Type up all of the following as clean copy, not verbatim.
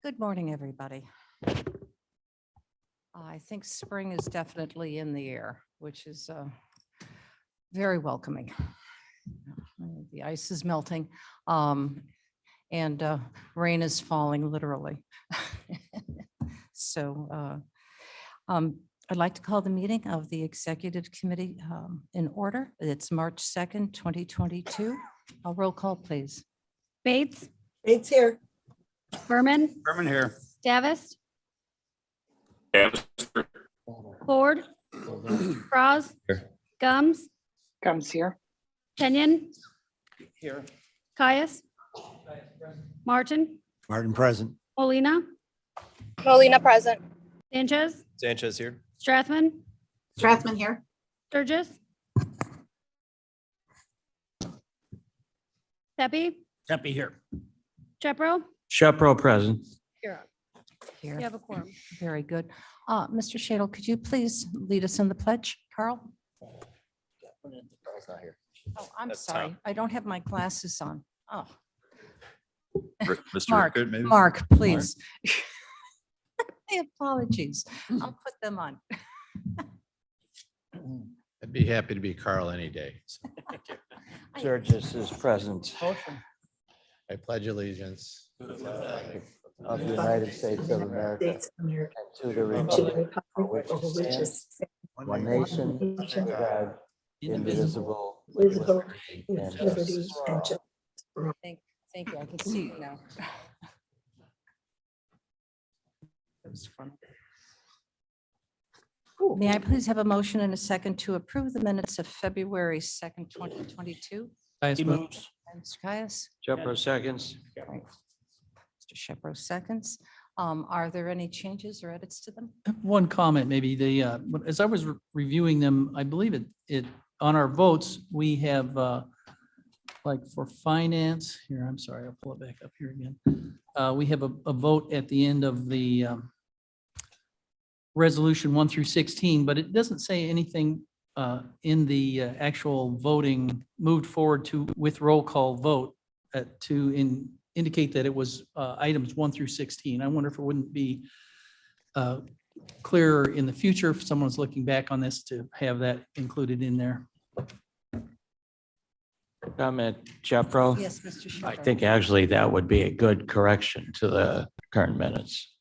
Good morning, everybody. I think spring is definitely in the air, which is very welcoming. The ice is melting and rain is falling literally. So I'd like to call the meeting of the Executive Committee in order. It's March 2nd, 2022. A roll call, please. Bates, Bates here. Berman, Berman here. Davis, Davis. Ford, Cross, Here. Gums, Comes here. Kenyon, Here. Caius, Martin, Martin present. Molina, Molina present. Sanchez, Sanchez here. Strathman, Strathman here. Sturgis, Pepe, Happy here. Chepro. Shepro present. Here. Here. You have a quorum. Very good. Mr. Shadle, could you please lead us in the pledge? Carl? Carl's not here. Oh, I'm That's sorry. Tom. I don't have my glasses on. Oh, Mr. Mark, Rickard, maybe? Mark, please. My apologies. I'll put them on. I'd be happy to be Carl any day. So Sturgis is present. I pledge allegiance Of the United States of America States of America. and to the And to the republic republic for which for it which stands, is one nation, under God, indivisible, with visible, liberty with and liberty justice for and all. justice. Thank you. I can see it now. That was fun. May I please have a motion and a second to approve the minutes of February 2nd, 2022? He moves. Mr. Caius? Shepro seconds. Right. Mr. Shepro seconds. Are there any changes or edits to them? One comment, maybe as I was reviewing them, I believe it on our votes, we have like for finance here, I'm sorry, I'll pull it back up here again. We have a vote at the end of the resolution 1 through 16, but it doesn't say anything in the actual voting moved forward to with roll call vote to indicate that it was items 1 through 16. I wonder if it wouldn't be clearer in the future if someone's looking back on this to have that included in there. Comment, Chepro. Yes, Mr. Shepro. I think actually that would be a good correction to the current minutes.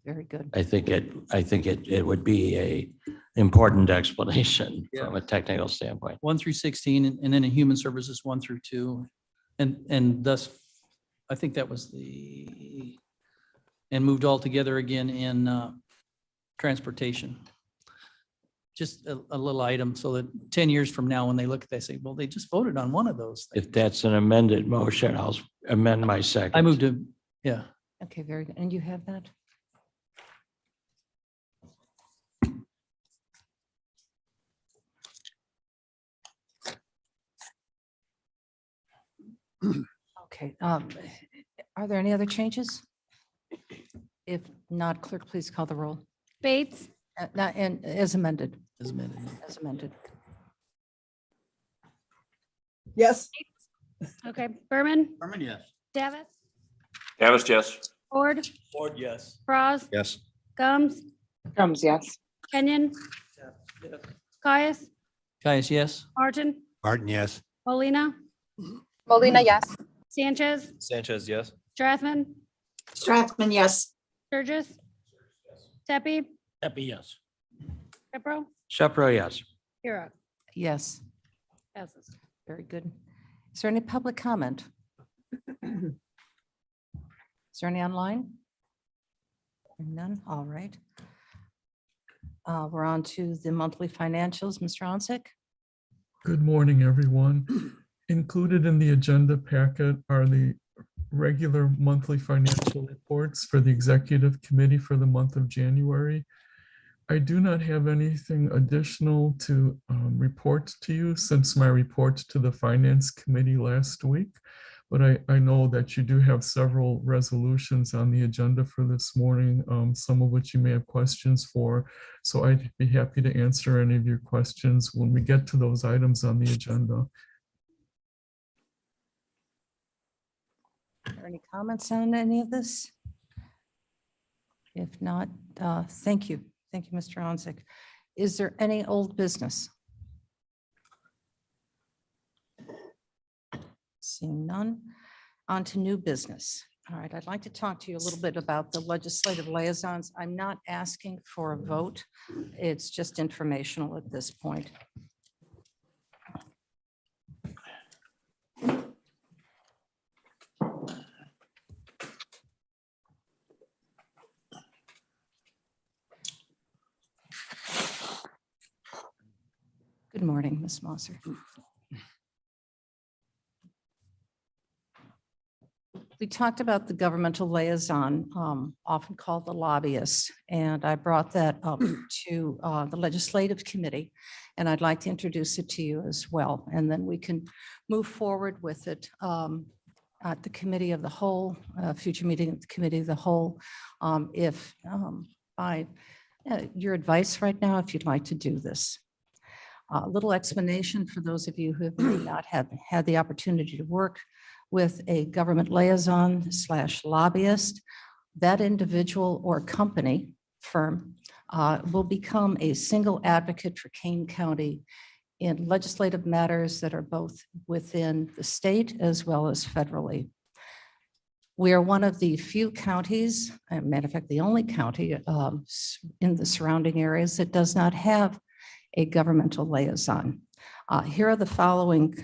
Very good. I think it would be a important explanation from a technical standpoint. 1 through 16, and then in human services, 1 through 2. And thus, I think that was and moved all together again in transportation. Just a little item so that 10 years from now, when they look at that, they say, well, they just voted on one of those things. If that's an amended motion, I'll amend my second. I moved to, yeah. Okay, very good. And you have that? Okay. Are there any other changes? If not, clerk, please call the roll. Bates, And as amended, As amended. as amended. Yes. okay, Berman, Berman, yes. Davis, Davis, yes. Ford, Ford, yes. Cross, Yes. Gums, Comes, yes. Kenyon, Caius, Caius, yes. Martin, Martin, yes. Molina, Molina, yes. Sanchez, Sanchez, yes. Strathman, Strathman, yes. Sturgis, Pepe, Happy, yes. Chepro, Shepro, yes. Here. Yes, Passes. very good. Is there any public comment? Is there any online? None, all right. We're on to the monthly financials. Mr. Onsick? Good morning, everyone. Included in the agenda packet are the regular monthly financial reports for the Executive Committee for the month of January. I do not have anything additional to report to you since my report to the Finance Committee last week, but I know that you do have several resolutions on the agenda for this morning, some of which you may have questions for. So I'd be happy to answer any of your questions when we get to those items on the agenda. Are there any comments on any of this? If not, thank you. Thank you, Mr. Onsick. Is there any old business? Seeing none. On to new business. All right, I'd like to talk to you a little bit about the legislative liaisons. I'm not asking for a vote. It's just informational at this point. Good morning, Ms. Mosser. We talked about the governmental liaison, often called the lobbyist, and I brought that up to the legislative committee, and I'd like to introduce it to you as well. And then we can move forward with it at the committee of the whole, future meeting of the committee of the whole, if by your advice right now, if you'd like to do this. A little explanation for those of you who have not had the opportunity to work with a government liaison / lobbyist. That individual or company firm will become a single advocate for Kane County in legislative matters that are both within the state as well as federally. We are one of the few counties, as a matter of fact, the only county in the surrounding areas that does not have a governmental liaison. Here are the following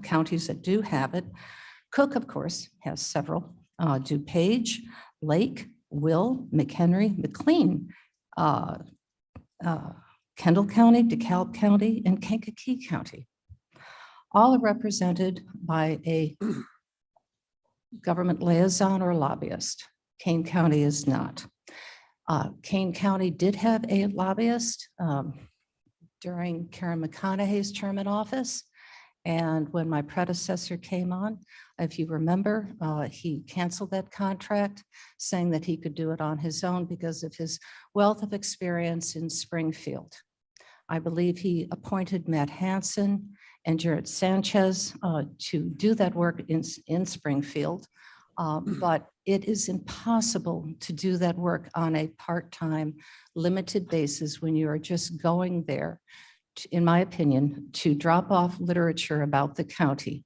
counties that do have it. Cook, of course, has several. DuPage, Lake, Will, McHenry, McLean, Kendall County, DeKalb County, and Kankakee County. All are represented by a government liaison or lobbyist. Kane County is not. Kane County did have a lobbyist during Karen McConaughey's term in office. And when my predecessor came on, if you remember, he canceled that contract, saying that he could do it on his own because of his wealth of experience in Springfield. I believe he appointed Matt Hansen and Jared Sanchez to do that work in Springfield. But it is impossible to do that work on a part-time, limited basis when you are just going there, in my opinion, to drop off literature about the county.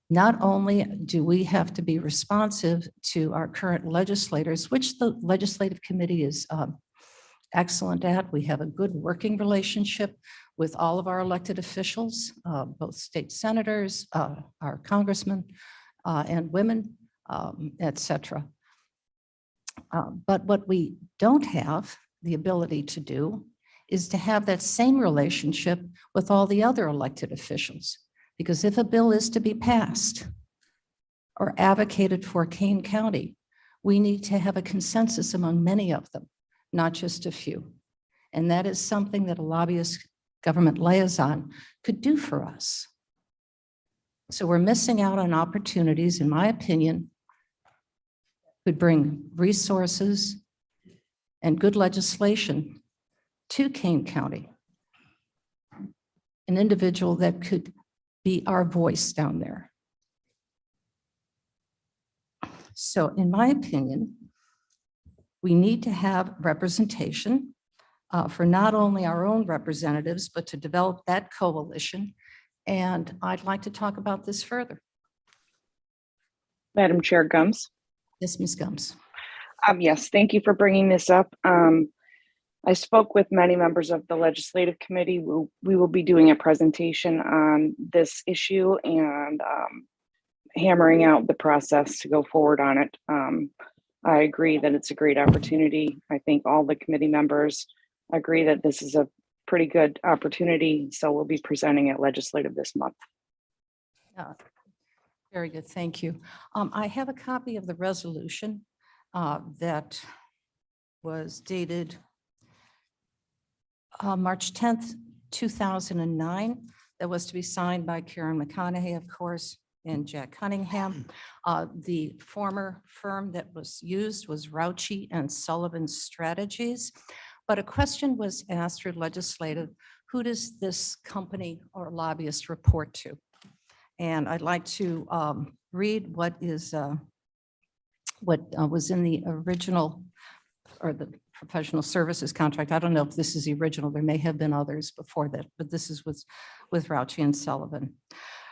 Not only do we have to be responsive to our current legislators, which the legislative committee is excellent at. We have a good working relationship with all of our elected officials, both state senators, our congressmen and women, et cetera. But what we don't have the ability to do is to have that same relationship with all the other elected officials. Because if a bill is to be passed or advocated for Kane County, we need to have a consensus among many of them, not just a few. And that is something that a lobbyist government liaison could do for us. So we're missing out on opportunities, in my opinion, could bring resources and good legislation to Kane County. An individual that could be our voice down there. So in my opinion, we need to have representation for not only our own representatives, but to develop that coalition. And I'd like to talk about this further. Madam Chair Gums. Yes, Ms. Gums. Yes, thank you for bringing this up. I spoke with many members of the legislative committee. We will be doing a presentation on this issue and hammering out the process to go forward on it. I agree that it's a great opportunity. I think all the committee members agree that this is a pretty good opportunity. So we'll be presenting at legislative this month. Very good, thank you. I have a copy of the resolution that was dated March 10th, 2009, that was to be signed by Karen McConaughey, of course, and Jack Cunningham. The former firm that was used was Rauchi and Sullivan Strategies. But a question was asked through legislative, who does this company or lobbyist report to? And I'd like to read what was in the original or the professional services contract. I don't know if this is the original. There may have been others before that, but this is with Rauchi and Sullivan.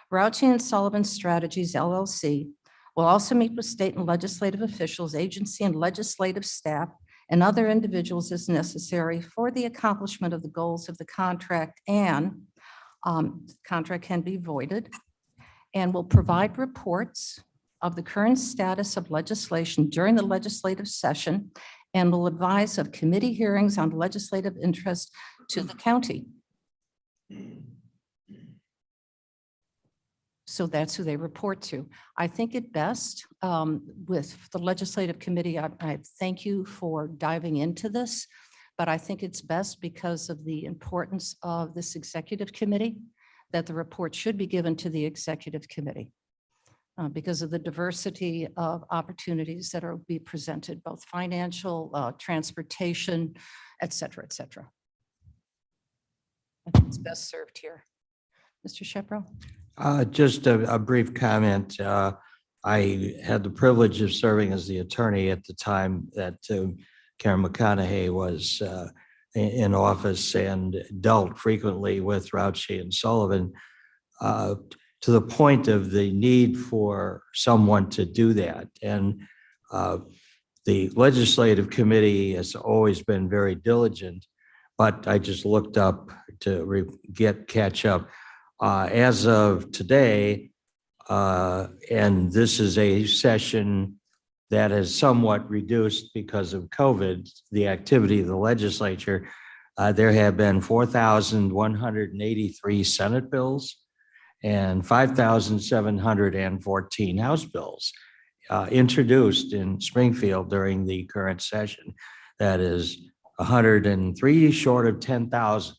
Rauchi and Sullivan Strategies LLC will also meet with state and legislative officials, agency and legislative staff, and other individuals as necessary for the accomplishment of the goals of the contract, and contract can be voided, and will provide reports of the current status of legislation during the legislative session, and will advise of committee hearings on legislative interest to the county. So that's who they report to. I think it best with the legislative committee. I thank you for diving into this, but I think it's best because of the importance of this executive committee that the report should be given to the executive committee because of the diversity of opportunities that are be presented, both financial, transportation, et cetera, et cetera. I think it's best served here. Mr. Shepro? Just a brief comment. I had the privilege of serving as the attorney at the time that Karen McConaughey was in office and dealt frequently with Rauchi and Sullivan to the point of the need for someone to do that. And the legislative committee has always been very diligent, but I just looked up to catch up. As of today, and this is a session that has somewhat reduced because of COVID, the activity of the legislature, there have been 4,183 Senate bills and 5,714 House bills introduced in Springfield during the current session. That is 103 short of 10,000.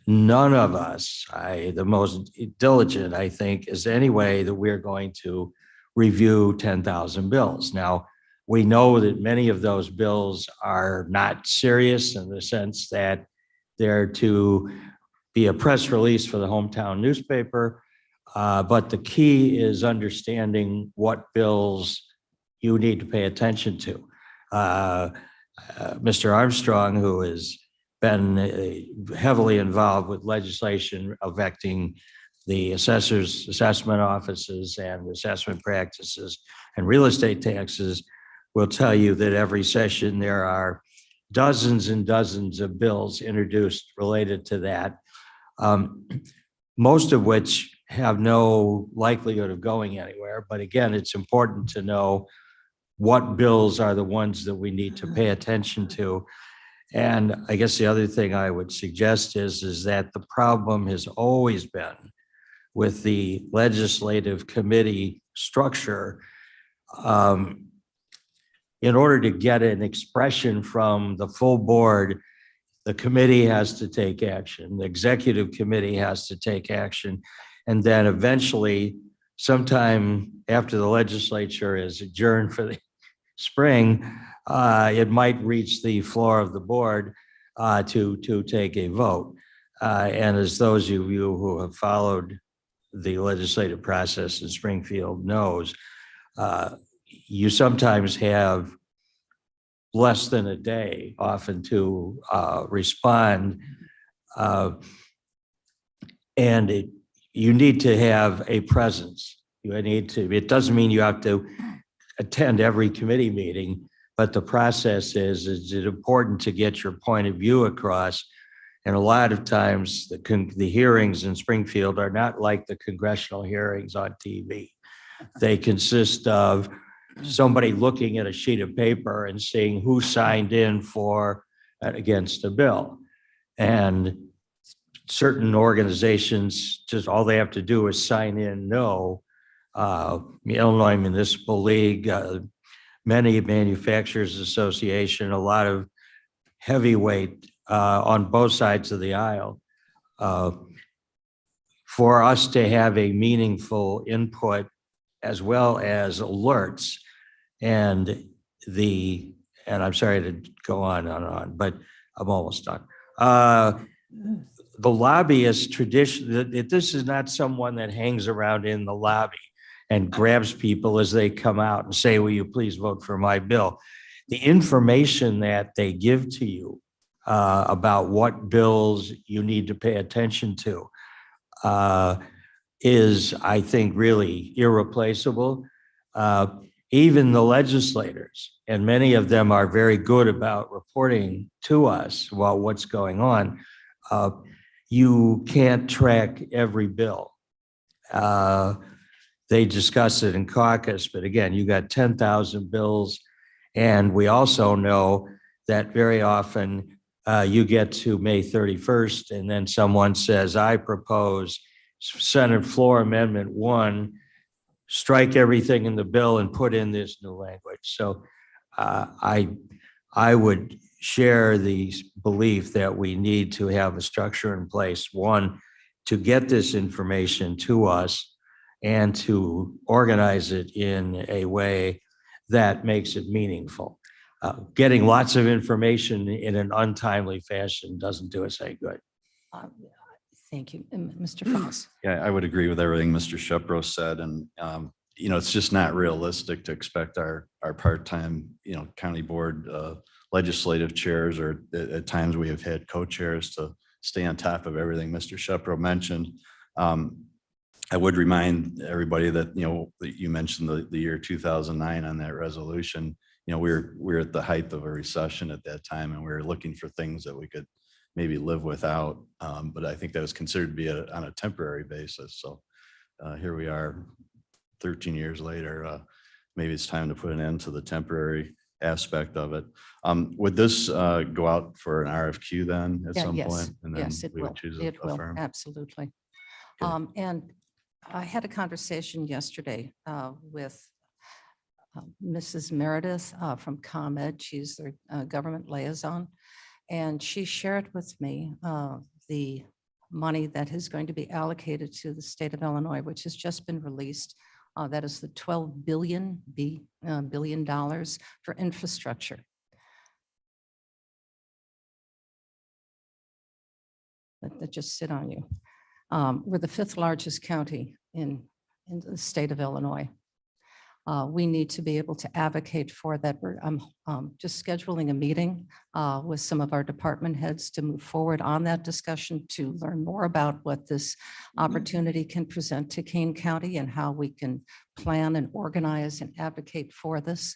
None of us, the most diligent, I think, is any way that we're going to review 10,000 bills. Now, we know that many of those bills are not serious in the sense that they're to be a press release for the hometown newspaper, but the key is understanding what bills you need to pay attention to. Mr. Armstrong, who has been heavily involved with legislation affecting the assessors, assessment offices and assessment practices and real estate taxes, will tell you that every session there are dozens and dozens of bills introduced related to that, most of which have no likelihood of going anywhere. But again, it's important to know what bills are the ones that we need to pay attention to. And I guess the other thing I would suggest is that the problem has always been with the legislative committee structure. In order to get an expression from the full board, the committee has to take action, the executive committee has to take action, and then eventually, sometime after the legislature is adjourned for the spring, it might reach the floor of the board to take a vote. And as those of you who have followed the legislative process in Springfield knows, you sometimes have less than a day often to respond. And you need to have a presence. You need to, it doesn't mean you have to attend every committee meeting, but the process is it important to get your point of view across? And a lot of times the hearings in Springfield are not like the congressional hearings on TV. They consist of somebody looking at a sheet of paper and seeing who signed in for and against a bill. And certain organizations, just all they have to do is sign in no. The Illinois Municipal League, many manufacturers association, a lot of heavyweight on both sides of the aisle. For us to have a meaningful input as well as alerts, and I'm sorry to go on and on, but I'm almost done. the lobbyist tradition, this is not someone that hangs around in the lobby and grabs people as they come out and say, will you please vote for my bill? The information that they give to you about what bills you need to pay attention to is, I think, really irreplaceable. Even the legislators, and many of them are very good about reporting to us about what's going on. You can't track every bill. They discuss it in caucus, but again, you got 10,000 bills. And we also know that very often you get to May 31st and then someone says, I propose Senate Floor Amendment 1, strike everything in the bill and put in this new language. So I would share the belief that we need to have a structure in place, one, to get this information to us and to organize it in a way that makes it meaningful. Getting lots of information in an untimely fashion doesn't do us any good. Thank you. Mr. Foss. Yeah, I would agree with everything Mr. Shepro said. And, it's just not realistic to expect our part-time, county board legislative chairs, or at times we have had co-chairs, to stay on top of everything Mr. Shepro mentioned. I would remind everybody that, that you mentioned the year 2009 on that resolution. We were at the height of a recession at that time, and we were looking for things that we could maybe live without. But I think that was considered to be on a temporary basis. So here we are 13 years later. Maybe it's time to put an end to the temporary aspect of it. Would this go out for an RFQ then at some point? And then Yes, it we will. would choose It a will, firm? absolutely. Okay. And I had a conversation yesterday with Mrs. Meredith from ComEd. She's the government liaison. And she shared with me the money that is going to be allocated to the state of Illinois, which has just been released. That is the $12 billion for infrastructure. That just sit on you. We're the 5th largest county in the state of Illinois. We need to be able to advocate for that. I'm just scheduling a meeting with some of our department heads to move forward on that discussion, to learn more about what this opportunity can present to Kane County and how we can plan and organize and advocate for this,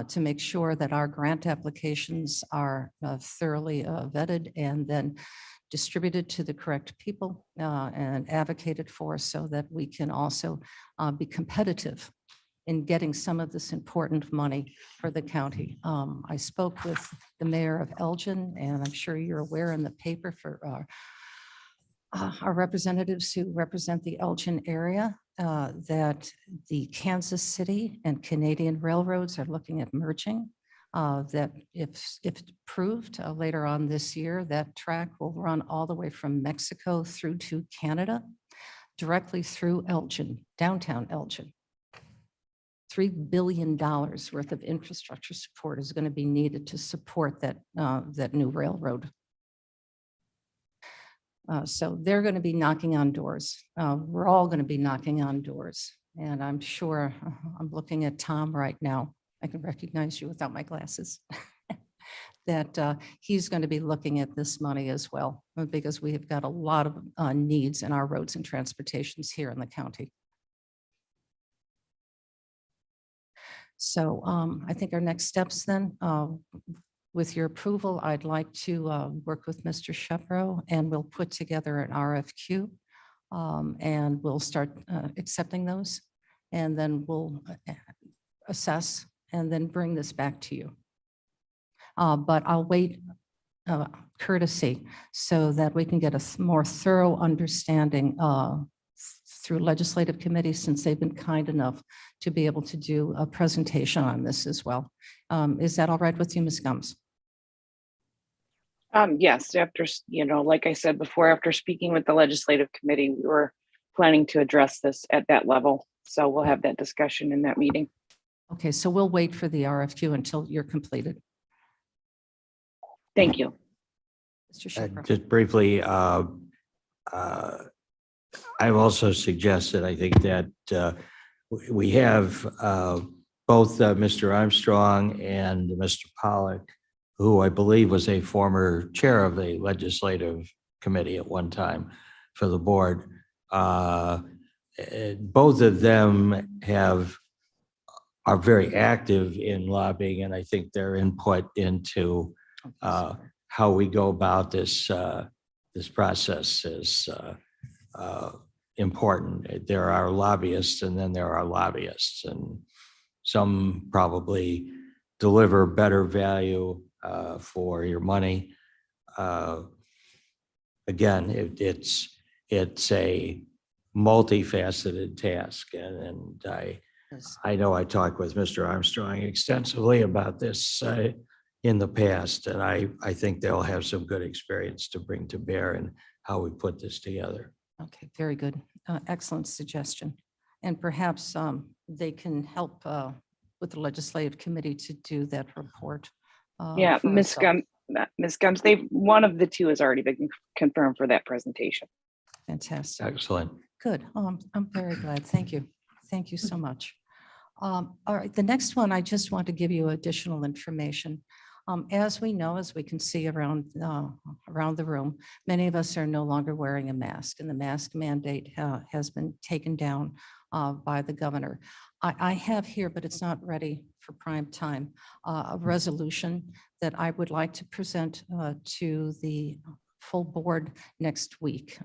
to make sure that our grant applications are thoroughly vetted and then distributed to the correct people and advocated for, so that we can also be competitive in getting some of this important money for the county. I spoke with the mayor of Elgin, and I'm sure you're aware in the paper for our representatives who represent the Elgin area, that the Kansas City and Canadian railroads are looking at merging. That if approved later on this year, that track will run all the way from Mexico through to Canada, directly through Elgin, downtown Elgin. $3 billion worth of infrastructure support is going to be needed to support that, that new railroad. So they're going to be knocking on doors. We're all going to be knocking on doors. And I'm sure, I'm looking at Tom right now. I can recognize you without my glasses. That he's going to be looking at this money as well, because we have got a lot of needs in our roads and transportations here in the county. So I think our next steps then, with your approval, I'd like to work with Mr. Shepro, and we'll put together an RFQ, and we'll start accepting those, and then we'll assess and then bring this back to you. But I'll wait courtesy so that we can get a more thorough understanding through legislative committee, since they've been kind enough to be able to do a presentation on this as well. Is that all right with you, Ms. Gumbs? Yes, after, like I said before, after speaking with the legislative committee, we were planning to address this at that level. So we'll have that discussion in that meeting. Okay, so we'll wait for the RFQ until you're completed. Thank you. Mr. Shepherd. Just briefly, I've also suggested, I think that we have both Mr. Armstrong and Mr. Pollock, who I believe was a former chair of the legislative committee at one time for the board. Both of them are very active in lobbying, and I think their input into how we go about this process is important. There are lobbyists, and then there are lobbyists, and some probably deliver better value for your money. Again, it's a multifaceted task, and I know I talked with Mr. Armstrong extensively about this in the past, and I think they'll have some good experience to bring to bear in how we put this together. Okay, very good. Excellent suggestion. And perhaps they can help with the legislative committee to do that report. Yeah, for Ms. ourselves. Ms. Gums, one of the two has already been confirmed for that presentation. Fantastic. Excellent. Good. I'm very glad. Thank you. Thank you so much. All right, the next one, I just want to give you additional information. As we know, as we can see around the room, many of us are no longer wearing a mask, and the mask mandate has been taken down by the governor. I have here, but it's not ready for prime time, a resolution that I would like to present to the full board next week.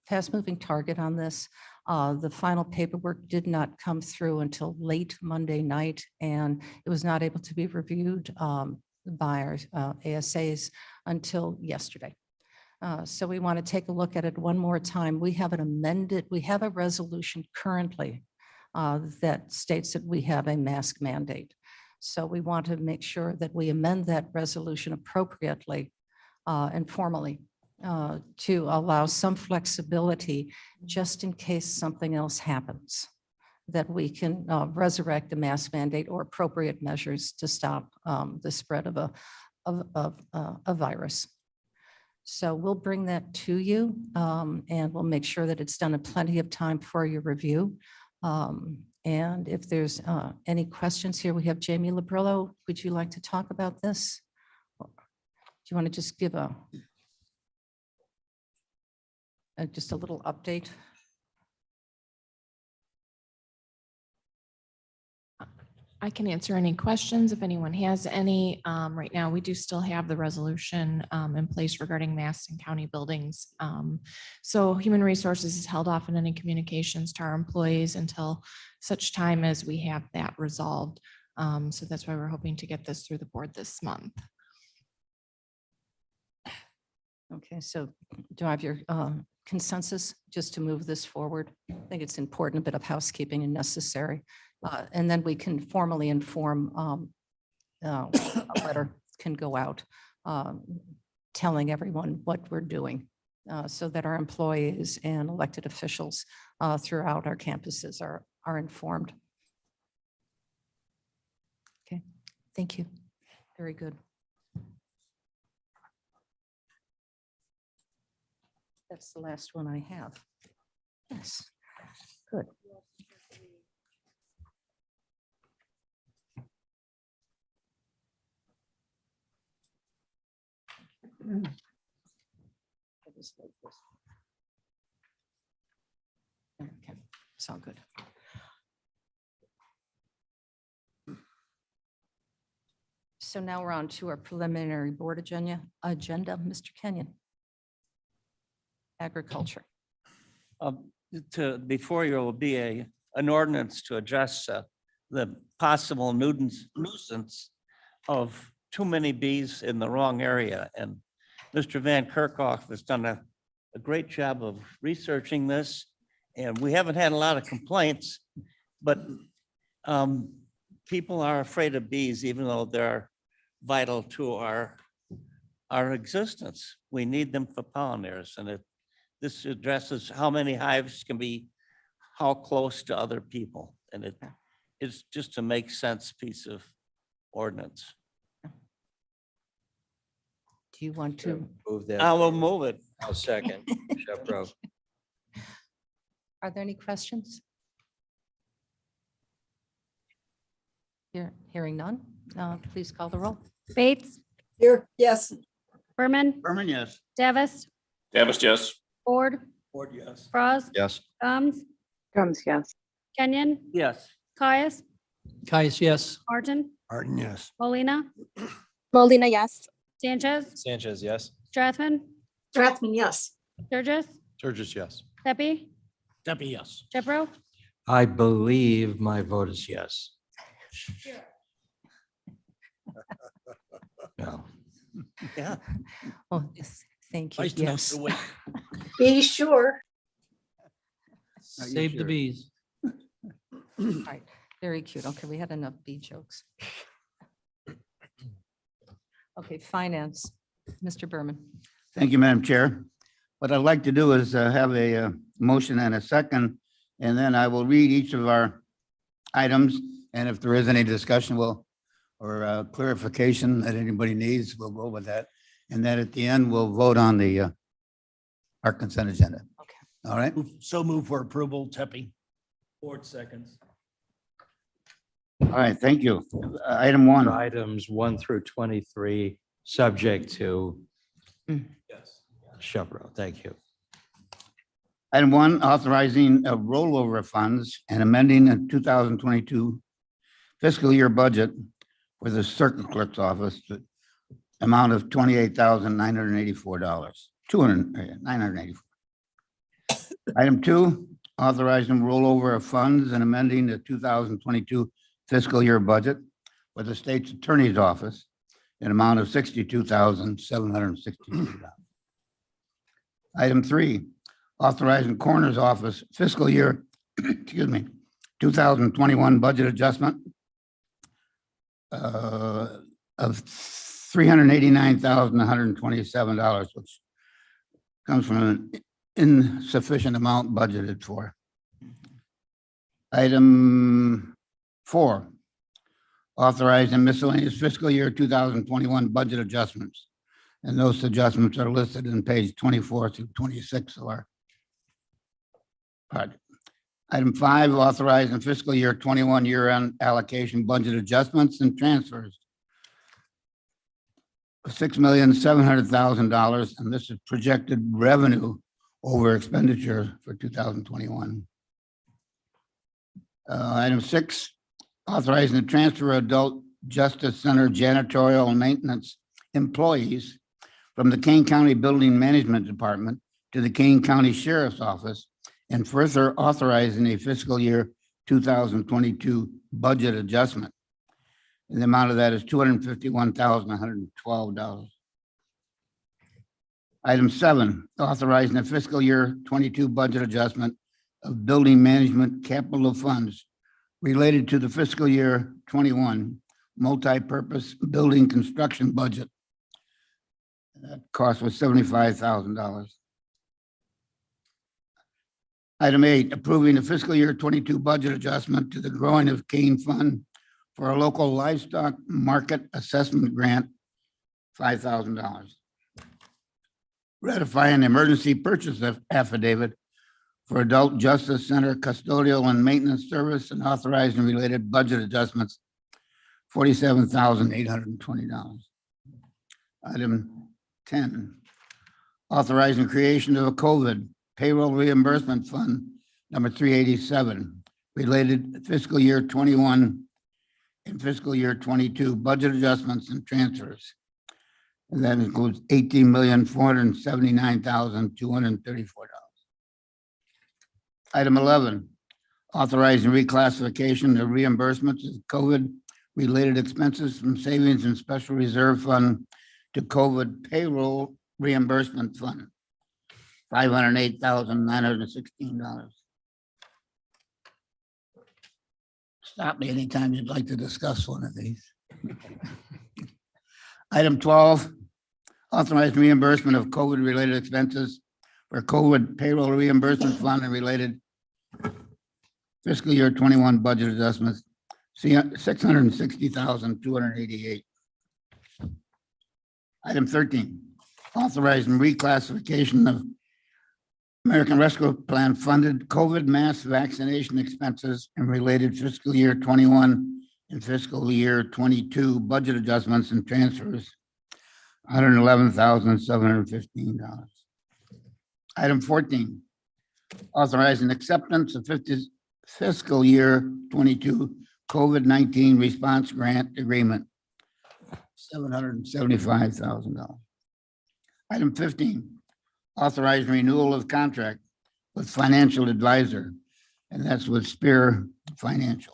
Fast-moving target on this. The final paperwork did not come through until late Monday night, and it was not able to be reviewed by our ASAs until yesterday. So we want to take a look at it one more time. We have a resolution currently that states that we have a mask mandate. So we want to make sure that we amend that resolution appropriately and formally to allow some flexibility just in case something else happens, that we can resurrect the mask mandate or appropriate measures to stop the spread of a virus. So we'll bring that to you and we'll make sure that it's done in plenty of time for your review. And if there's any questions here, we have Jamie Labrillo. Would you like to talk about this? Do you want to just give just a little update? I can answer any questions if anyone has any. Right now, we do still have the resolution in place regarding masks in county buildings. So Human Resources is held off in any communications to our employees until such time as we have that resolved. So that's why we're hoping to get this through the board this month. Okay, so do I have your consensus just to move this forward? I think it's important, a bit of housekeeping and necessary. And then we can formally inform, a letter can go out telling everyone what we're doing so that our employees and elected officials throughout our campuses are informed. Okay, thank you. Very good. That's the last one I have. Yes, good. Okay, it's all good. So now we're on to our preliminary board agenda. Mr. Kenyon. Agriculture. Before you will be an ordinance to address the possible nuisance of too many bees in the wrong area. And Mr. Van Kerkhoff has done a great job of researching this. And we haven't had a lot of complaints, but people are afraid of bees, even though they're vital to our existence. We need them for pollinators, and this addresses how many hives can be, how close to other people. And it is just a make sense piece of ordinance. Do you want to, Move that. I will move it. I'll second. Shepro. are there any questions? Hearing none, please call the roll. Bates, Here, yes. Berman, Berman, yes. Davis, Davis, yes. Ford, Ford, yes. Frost, Yes. Combs, Combs, yes. Kenyon, Yes. Caius, Caius, yes. Martin, Martin, yes. Molina, Molina, yes. Sanchez, Sanchez, yes. Strathman, Strathman, yes. Sturgis, Sturgis, yes. Pepe, Debbie, yes. Shepro, I believe my vote is yes. No. Yeah. Oh, yes, thank you. Nice to know Yes. Sue Wade. Be sure. Save the bees. All right, very cute. Okay, we had enough bee jokes. Okay, finance, Mr. Berman. Thank you, Madam Chair. What I'd like to do is have a motion and a second, and then I will read each of our items. And if there is any discussion, or clarification that anybody needs, we'll go with that. And then at the end, we'll vote on our consent agenda. Okay. All right? So move for approval, Tepe. Ford seconds. All right, thank you. Item one. Items 1 through 23, subject to Yes. Shepro. Thank you. Item one, authorizing a rollover of funds and amending a 2022 fiscal year budget for the circuit clerk's office, the amount of $28,984, $984. Item two, authorizing rollover of funds and amending the 2022 fiscal year budget for the state's attorney's office, an amount of $62,762. Item three, authorizing coroner's office fiscal year, 2021 budget adjustment of $389,127, which comes from an insufficient amount budgeted for. Item four, authorizing miscellaneous fiscal year 2021 budget adjustments. And those adjustments are listed in page 24 through 26 of our project. Item five, authorizing fiscal year 21 year-end allocation budget adjustments and transfers of $6,700,000, and this is projected revenue over expenditure for 2021. Item six, authorizing the transfer of adult justice center janitorial and maintenance employees from the Kane County Building Management Department to the Kane County Sheriff's Office, and further authorizing a fiscal year 2022 budget adjustment. And the amount of that is $251,112. Item seven, authorizing a fiscal year 22 budget adjustment of building management capital funds related to the fiscal year 21 multi-purpose building construction budget. That cost was $75,000. Item eight, approving the fiscal year 22 budget adjustment to the Growing of Cane Fund for a local livestock market assessment grant, $5,000. Ratifying emergency purchase affidavit for Adult Justice Center custodial and maintenance service and authorizing related budget adjustments, $47,820. Item 10, authorizing creation of a COVID payroll reimbursement fund number 387, related fiscal year 21 and fiscal year 22 budget adjustments and transfers. And that includes $18,479,234. Item 11, authorizing reclassification of reimbursements of COVID-related expenses from savings and special reserve fund to COVID payroll reimbursement fund, $508,916. Stop me anytime you'd like to discuss one of these. Item 12, authorized reimbursement of COVID-related expenses for COVID payroll reimbursement fund and related fiscal year 21 budget adjustments, $660,288. Item 13, authorizing reclassification of American Rescue Plan funded COVID mass vaccination expenses and related fiscal year 21 and fiscal year 22 budget adjustments and transfers, $111,715. Item 14, authorizing acceptance of fiscal year 22 COVID-19 response grant agreement, $775,000. Item 15, authorizing renewal of contract with financial advisor, and that's with Spear Financial.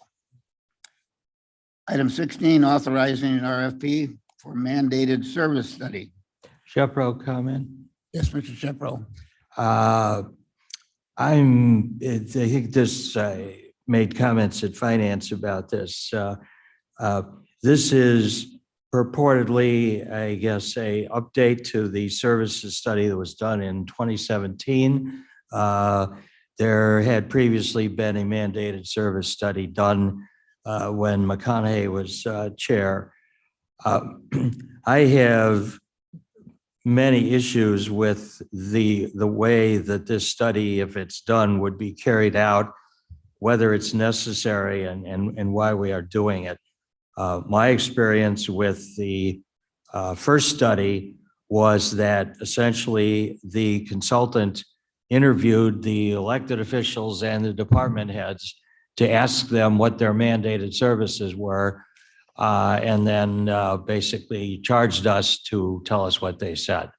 Item 16, authorizing an RFP for mandated service study. Shepro, comment? Yes, Mr. Shepro. I think this made comments at finance about this. This is purportedly, I guess, a update to the services study that was done in 2017. There had previously been a mandated service study done when McConaughey was chair. I have many issues with the way that this study, if it's done, would be carried out, whether it's necessary and why we are doing it. My experience with the first study was that essentially the consultant interviewed the elected officials and the department heads to ask them what their mandated services were, and then basically charged us to tell us what they said.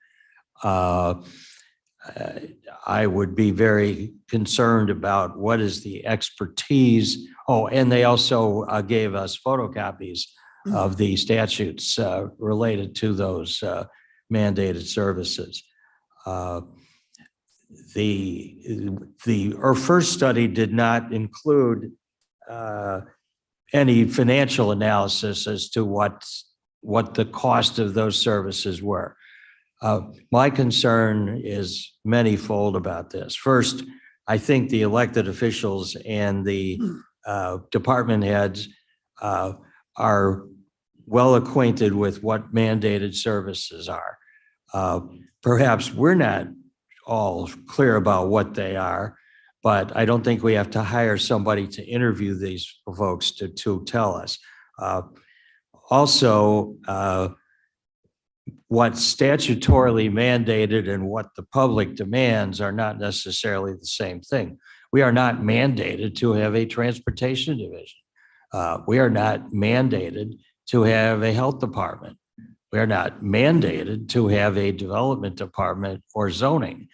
I would be very concerned about what is the expertise. Oh, and they also gave us photocopies of the statutes related to those mandated services. Our first study did not include any financial analysis as to what the cost of those services were. My concern is manyfold about this. First, I think the elected officials and the department heads are well acquainted with what mandated services are. Perhaps we're not all clear about what they are, but I don't think we have to hire somebody to interview these folks to tell us. Also, what's statutorily mandated and what the public demands are not necessarily the same thing. We are not mandated to have a transportation division. We are not mandated to have a health department. We are not mandated to have a development department or zoning.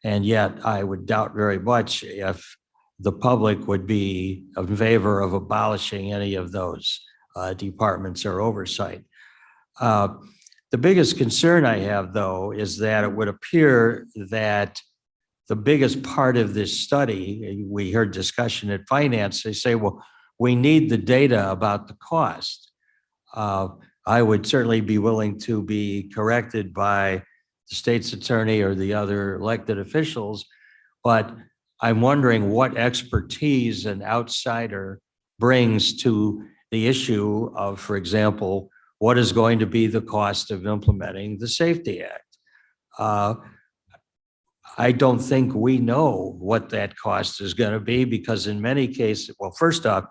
And yet I would doubt very much if the public would be in favor of abolishing any of those departments or oversight. The biggest concern I have, though, is that it would appear that the biggest part of this study, we heard discussion at finance, they say, well, we need the data about the cost. I would certainly be willing to be corrected by the state's attorney or the other elected officials, but I'm wondering what expertise an outsider brings to the issue of, for example, what is going to be the cost of implementing the Safety Act? I don't think we know what that cost is going to be because in many cases, well, first off,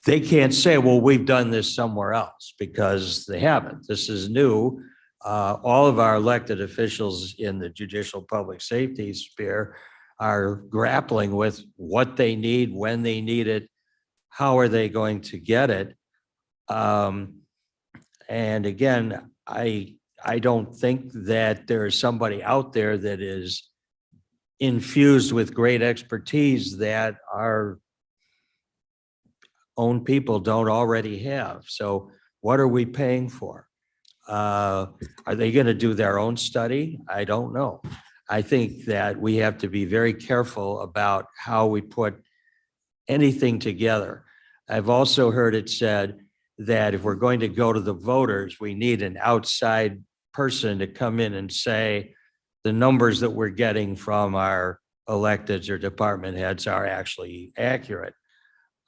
they can't say, well, we've done this somewhere else because they haven't. This is new. All of our elected officials in the judicial public safety sphere are grappling with what they need, when they need it, how are they going to get it? And again, I don't think that there is somebody out there that is infused with great expertise that our own people don't already have. So what are we paying for? Are they going to do their own study? I don't know. I think that we have to be very careful about how we put anything together. I've also heard it said that if we're going to go to the voters, we need an outside person to come in and say the numbers that we're getting from our electeds or department heads are actually accurate.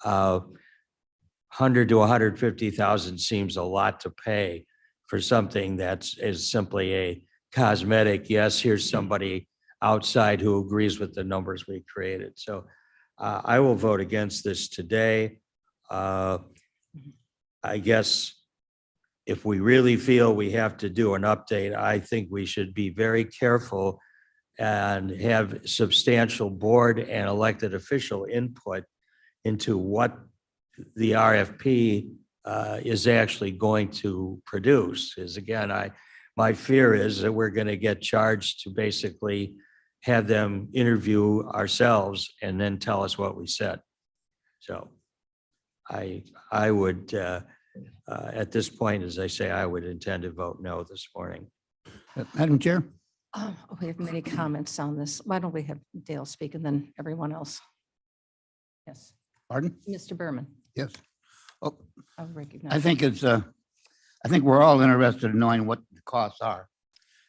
100 to 150,000 seems a lot to pay for something that's is simply a cosmetic. Yes, here's somebody outside who agrees with the numbers we created. So I will vote against this today. I guess if we really feel we have to do an update, I think we should be very careful and have substantial board and elected official input into what the RFP is actually going to produce. Is again, my fear is that we're going to get charged to basically have them interview ourselves and then tell us what we said. So I would, at this point, as I say, I would intend to vote no this morning. Madam Chair? We have many comments on this. Why don't we have Dale speak and then everyone else? Yes, Pardon? Mr. Berman, Yes. Oh, I'll recognize. I think I think we're all interested in knowing what the costs are.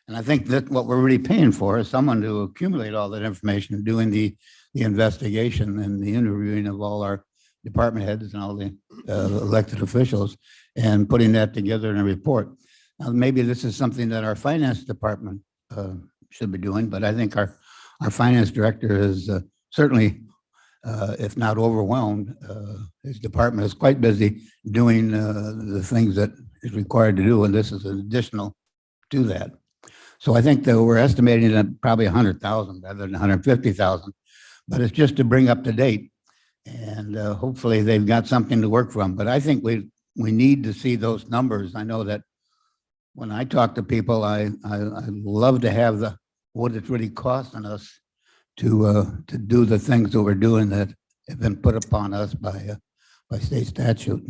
And I think that what we're really paying for is someone to accumulate all that information, doing the investigation and the interviewing of all our department heads and all the elected officials and putting that together in a report. Now, maybe this is something that our finance department should be doing, but I think our finance director is certainly, if not overwhelmed, his department is quite busy doing the things that is required to do, and this is an additional to that. So I think that we're estimating at probably 100,000 rather than 150,000, but it's just to bring up to date. And hopefully they've got something to work from. But I think we need to see those numbers. I know that when I talk to people, I love to have what it's really costing us to do the things that we're doing that have been put upon us by state statute.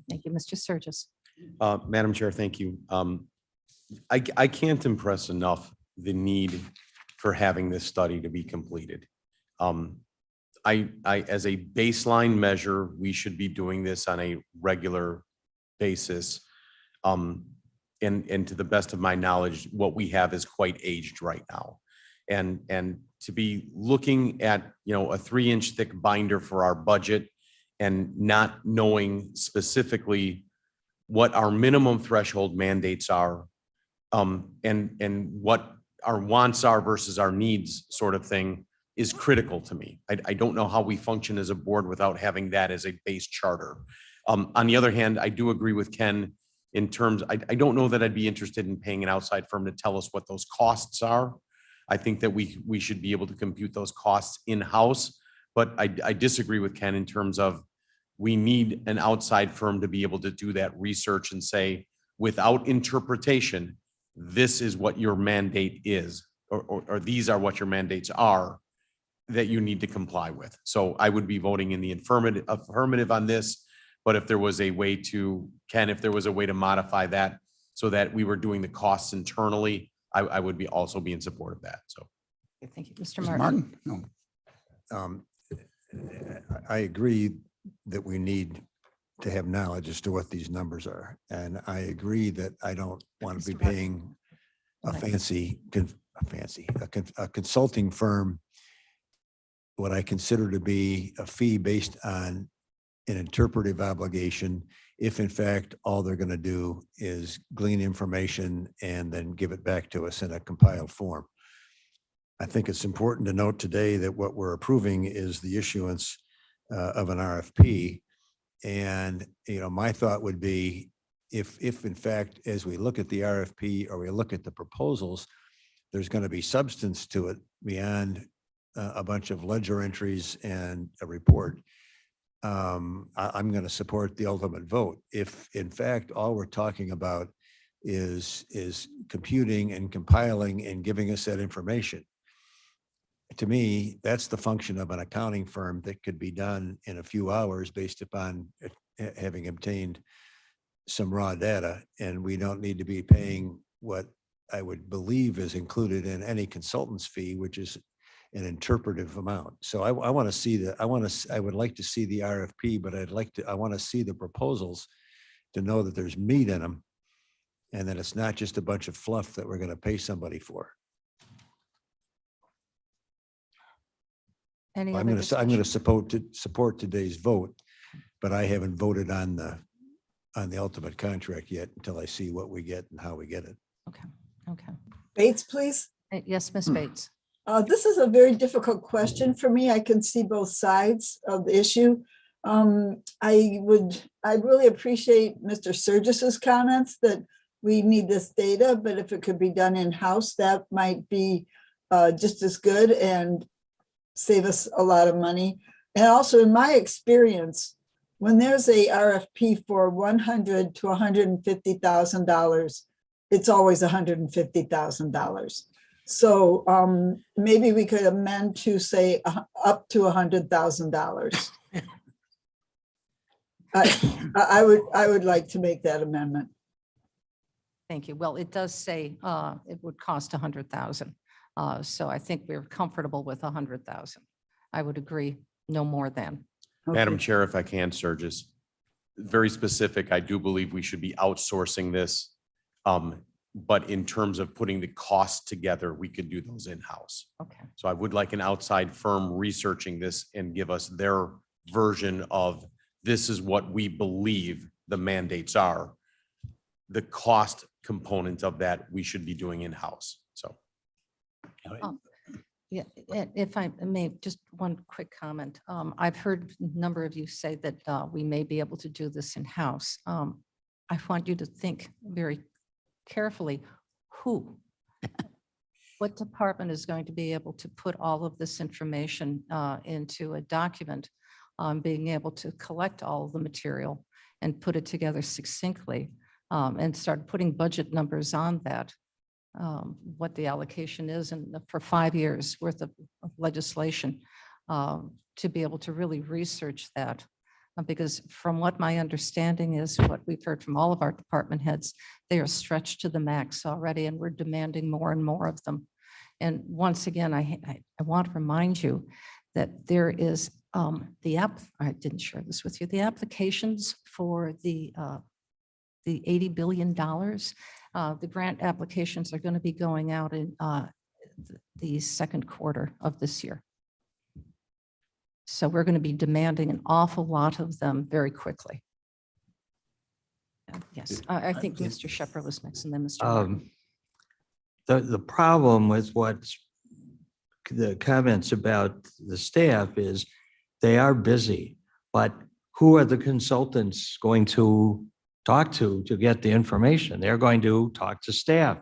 Thank you, Mr. Sturgis. Madam Chair, thank you. I can't impress enough the need for having this study to be completed. As a baseline measure, we should be doing this on a regular basis. And to the best of my knowledge, what we have is quite aged right now. And to be looking at, a 3-inch thick binder for our budget and not knowing specifically what our minimum threshold mandates are, and what our wants are versus our needs sort of thing is critical to me. I don't know how we function as a board without having that as a base charter. On the other hand, I do agree with Ken in terms, I don't know that I'd be interested in paying an outside firm to tell us what those costs are. I think that we should be able to compute those costs in-house, but I disagree with Ken in terms of we need an outside firm to be able to do that research and say, without interpretation, this is what your mandate is, or these are what your mandates are that you need to comply with. So I would be voting in the affirmative on this, but if there was a way to, Ken, if there was a way to modify that so that we were doing the costs internally, I would also be in support of that, so. Okay, thank you, Mr. Mr. Martin. Martin? No. I agree that we need to have knowledge as to what these numbers are. And I agree that I don't want to be Mr. Martin. paying a Right. a consulting firm what I consider to be a fee based on an interpretive obligation, if in fact all they're going to do is glean information and then give it back to us in a compiled form. I think it's important to note today that what we're approving is the issuance of an RFP. And, my thought would be if in fact, as we look at the RFP or we look at the proposals, there's going to be substance to it beyond a bunch of ledger entries and a report, I'm going to support the ultimate vote. If in fact, all we're talking about is computing and compiling and giving us that information, to me, that's the function of an accounting firm that could be done in a few hours based upon having obtained some raw data. And we don't need to be paying what I would believe is included in any consultant's fee, which is an interpretive amount. So I want to see I would like to see the RFP, but I want to see the proposals to know that there's meat in them and that it's not just a bunch of fluff that we're going to pay somebody for. Any I'm other going to discussion? support today's vote, but I haven't voted on the ultimate contract yet until I see what we get and how we get it. Okay, Okay. Bates, please. Yes, Ms. Bates. This is a very difficult question for me. I can see both sides of the issue. I'd really appreciate Mr. Surgis's comments that we need this data, but if it could be done in-house, that might be just as good and save us a lot of money. And also, in my experience, when there's a RFP for $100,000 to $150,000, it's always $150,000. So maybe we could amend to say up to $100,000. I would like to make that amendment. Thank you. Well, it does say it would cost 100,000. So I think we're comfortable with 100,000. I would agree, no more than. Madam Okay. Chair, if I can, Surges, very specific, I do believe we should be outsourcing this. But in terms of putting the costs together, we could do those in-house. Okay. So I would like an outside firm researching this and give us their version of this is what we believe the mandates are. The cost component of that we should be doing in-house. So. Yeah, if I may, just one quick comment. I've heard a number of you say that we may be able to do this in-house. I want you to think very carefully, who? What department is going to be able to put all of this information into a document, being able to collect all of the material and put it together succinctly and start putting budget numbers on that, what the allocation is and for 5 years worth of legislation to be able to really research that. Because from what my understanding is, what we've heard from all of our department heads, they are stretched to the max already, and we're demanding more and more of them. And once again, I want to remind you that there is I didn't share this with you, the applications for the $80 billion, the grant applications are going to be going out in the second quarter of this year. So we're going to be demanding an awful lot of them very quickly. Yes, I think Mr. Shepherd was next and then Mr. Martin. The problem with what's the comments about the staff is they are busy, but who are the consultants going to talk to get the information? They're going to talk to staff.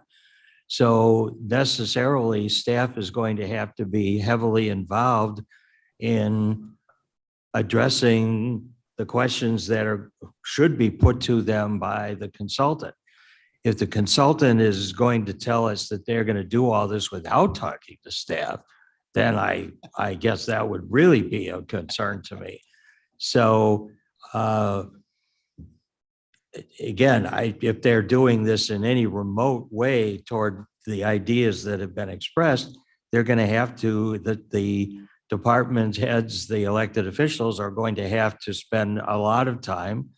So necessarily staff is going to have to be heavily involved in addressing the questions that should be put to them by the consultant. If the consultant is going to tell us that they're going to do all this without talking to staff, then I guess that would really be a concern to me. So again, if they're doing this in any remote way toward the ideas that have been expressed, they're going to have to, the department heads, the elected officials are going to have to spend a lot of time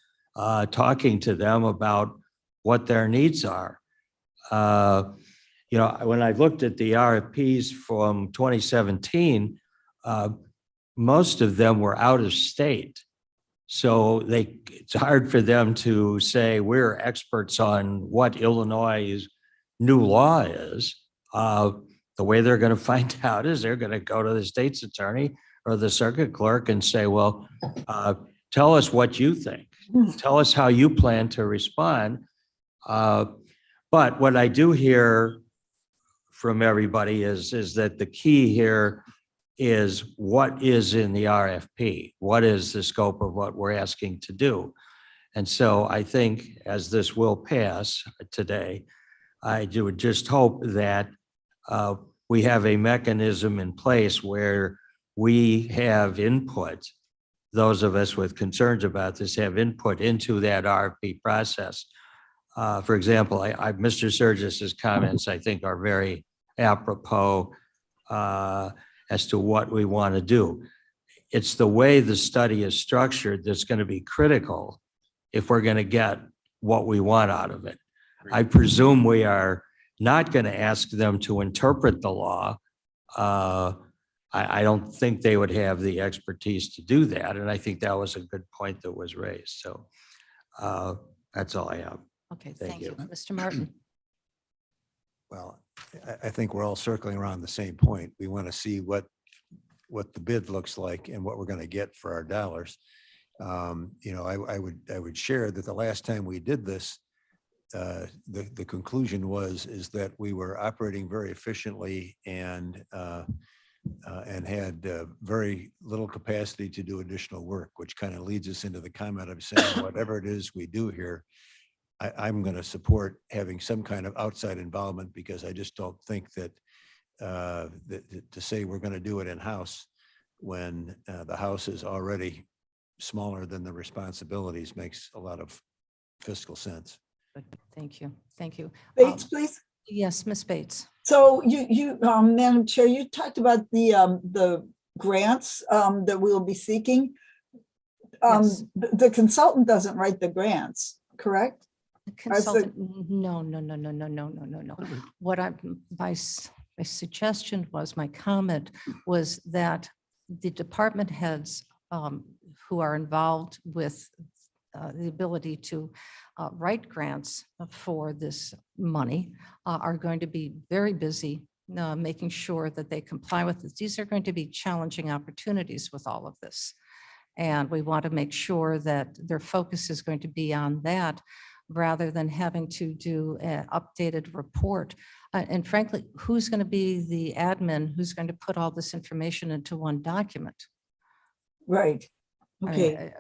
talking to them about what their needs are. You know, when I looked at the RFPs from 2017, most of them were out of state. So it's hard for them to say we're experts on what Illinois' new law is. The way they're going to find out is they're going to go to the state's attorney or the circuit clerk and say, well, tell us what you think. Tell us how you plan to respond. But what I do hear from everybody is that the key here is what is in the RFP? What is the scope of what we're asking to do? And so I think as this will pass today, I would just hope that we have a mechanism in place where we have input, those of us with concerns about this have input into that RFP process. For example, Mr. Surgis's comments, I think, are very apropos as to what we want to do. It's the way the study is structured that's going to be critical if we're going to get what we want out of it. I presume we are not going to ask them to interpret the law. I don't think they would have the expertise to do that. And I think that was a good point that was raised. So that's all I have. Okay, thank you. Mr. Martin. well, I think we're all circling around the same point. We want to see what the bid looks like and what we're going to get for our dollars. You know, I would share that the last time we did this, the conclusion is that we were operating very efficiently and had very little capacity to do additional work, which kind of leads us into the comment of saying whatever it is we do here, I'm going to support having some kind of outside involvement, because I just don't think that to say we're going to do it in-house when the house is already smaller than the responsibilities makes a lot of fiscal sense. Good. Thank you. Thank you. Bates, please. Yes, Ms. Bates. So Madam Chair, you talked about the grants that we'll be seeking. Yes. The consultant doesn't write the grants, correct? The consultant, no. What my suggestion was, my comment was that the department heads who are involved with the ability to write grants for this money are going to be very busy making sure that they comply with this. These are going to be challenging opportunities with all of this. And we want to make sure that their focus is going to be on that rather than having to do an updated report. And frankly, who's going to be the admin who's going to put all this information into one document? Right. Okay.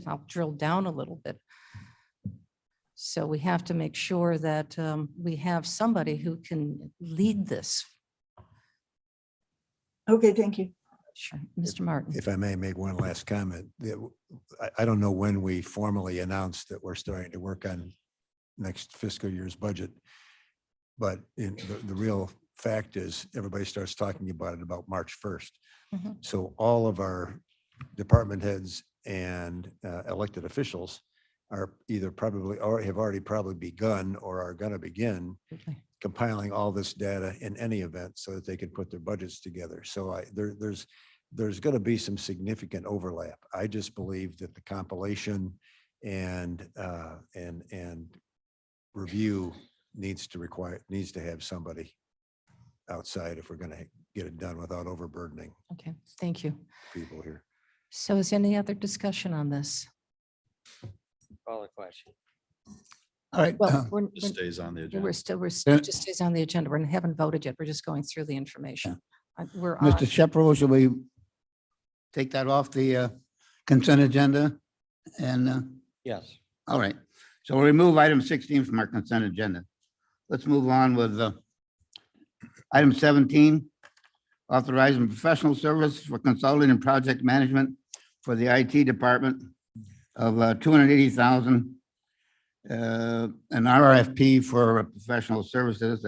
I'll drill down a little bit. So we have to make sure that we have somebody who can lead this. Okay, thank you. Sure. Mr. Martin. If I may make one last comment, I don't know when we formally announced that we're starting to work on next fiscal year's budget, but the real fact is everybody starts talking about it about March 1st. Mhm. So all of our department heads and elected officials are either probably or have already probably begun or are going to begin Okay. compiling all this data in any event so that they can put their budgets together. So there's going to be some significant overlap. I just believe that the compilation and review needs to have somebody outside if we're going to get it done without overburdening Okay, thank you. people here. So is any other discussion on this? Call the question. All right. Well, Just stays on the agenda. we're still just stays on the agenda. We haven't voted yet. We're just going through the information. We're on. Mr. Shepro, should we take that off the consent agenda? And, Yes. all right, so we'll remove item 16 from our consent agenda. Let's move on with item 17, authorizing professional service for consulting and project management for the IT department of $280,000. An RFP for professional services.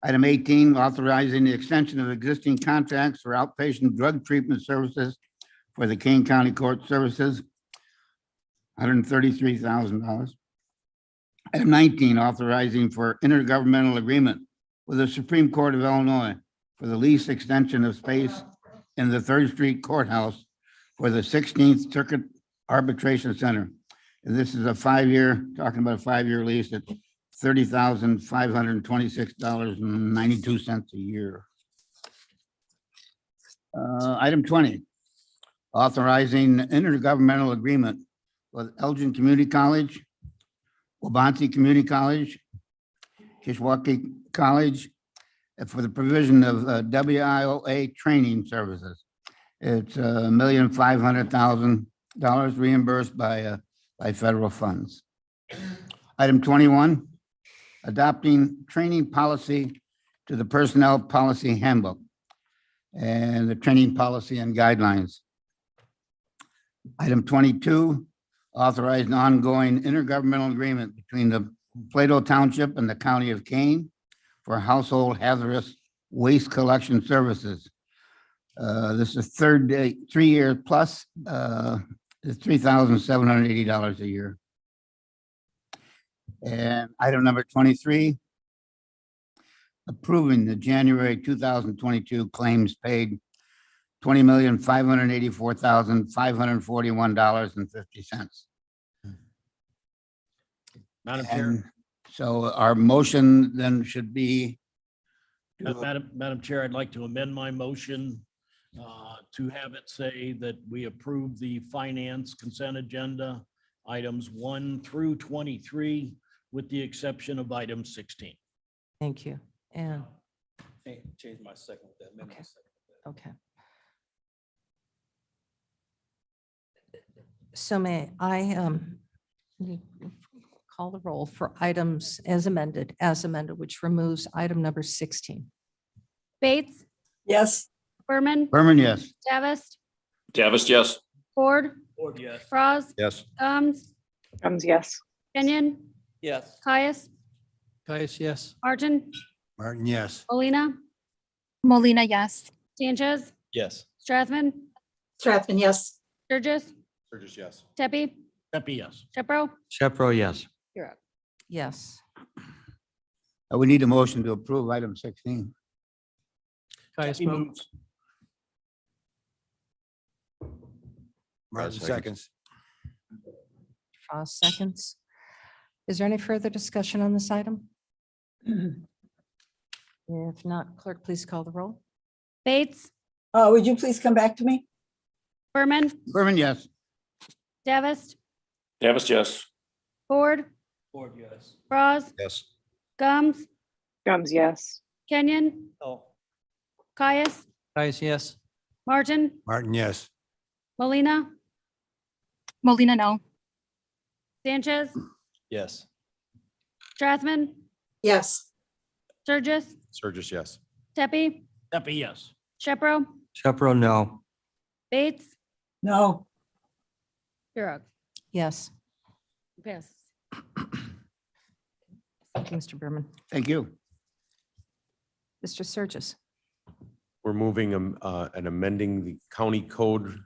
Item 18, authorizing the extension of existing contracts for outpatient drug treatment services for the Kane County Court Services, $133,000. Item 19, authorizing for intergovernmental agreement with the Supreme Court of Illinois for the lease extension of space in the 3rd Street Courthouse for the 16th Circuit Arbitration Center. And this is a 5-year, talking about a 5-year lease at $30,526.92 a year. Item 20, authorizing intergovernmental agreement with Elgin Community College, Wabansie Community College, Kishwaukee College, for the provision of WIOA training services. It's $1,500,000 reimbursed by federal funds. Item 21, adopting training policy to the personnel policy handbook and the training policy and guidelines. Item 22, authorizing ongoing intergovernmental agreement between the Plato Township and the County of Kane for household hazardous waste collection services. This is 3 years plus, is $3,780 a year. And item number 23, approving the January 2022 claims paid, $20,584,541.50. Madam Chair, And So our motion then should be, Madam Chair, I'd like to amend my motion to have it say that we approve the finance consent agenda items 1 through 23, with the exception of item 16. Thank you. And, Change my second. Okay. okay. So may I call the roll for items as amended, which removes item number 16. Bates, Yes, Berman, yes. Davis, Davis, yes. Ford, Ford, yes. Frost, Yes. Gums, Yes. Kenyon, Yes. Caius, Caius, yes. Martin, Martin, yes. Molina, Molina, yes. Sanchez, Yes. Strathman, Strathman, yes. Sturgis, Sturgis, yes. Tepe, Pepe, yes. Shepro, Shepro, yes. you're up. Yes. We need a motion to approve item 16. Caius Pepe moves. moves. Martin Seconds. seconds. Frost seconds. Is there any further discussion on this item? If not, clerk, please call the roll. Bates, Would you please come back to me? Berman, Yes. Davis, Davis, yes. Ford, Ford, yes. Frost, Yes. Gums, Yes. Kenyon, No. Caius, Caius, yes. Martin, Martin, yes. Molina, Molina, no. Sanchez, Yes. Strathman, Yes. Sturgis, Sturgis, yes. Tepe, Pepe, yes. Shepro, Shepro, no. Bates, No. you're up. Yes. Passes. Thank you, Mr. Berman. Thank you. Mr. Sturgis. We're moving and amending the county code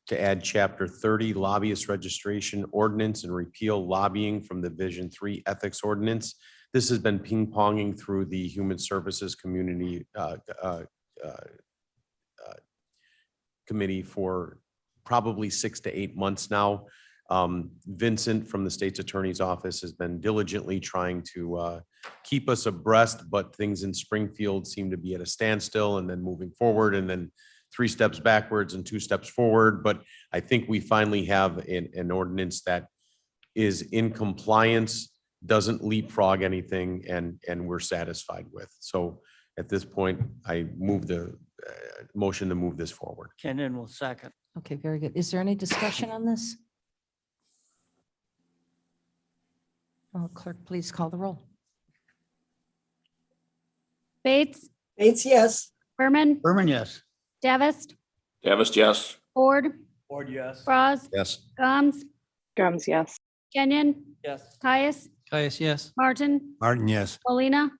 to add chapter 30 lobbyist registration ordinance and repeal lobbying from the Division 3 ethics ordinance. This has been ping ponging through the Human Services Community Committee for probably 6 to 8 months now. Vincent from the state's attorney's office has been diligently trying to keep us abreast, but things in Springfield seem to be at a standstill and then moving forward and then 3 steps backwards and 2 steps forward. But I think we finally have an ordinance that is in compliance, doesn't leapfrog anything, and we're satisfied with. So at this point, I move the motion to move this forward. Kenyon will second. Okay, very good. Is there any discussion on this? Oh, clerk, please call the roll. Bates, Bates, yes. Berman, Yes. Davis, Davis, yes. Ford, Ford, yes. Frost, Yes. Gums, Yes. Kenyon, Yes. Caius, Caius, yes. Martin, Martin, yes. Molina,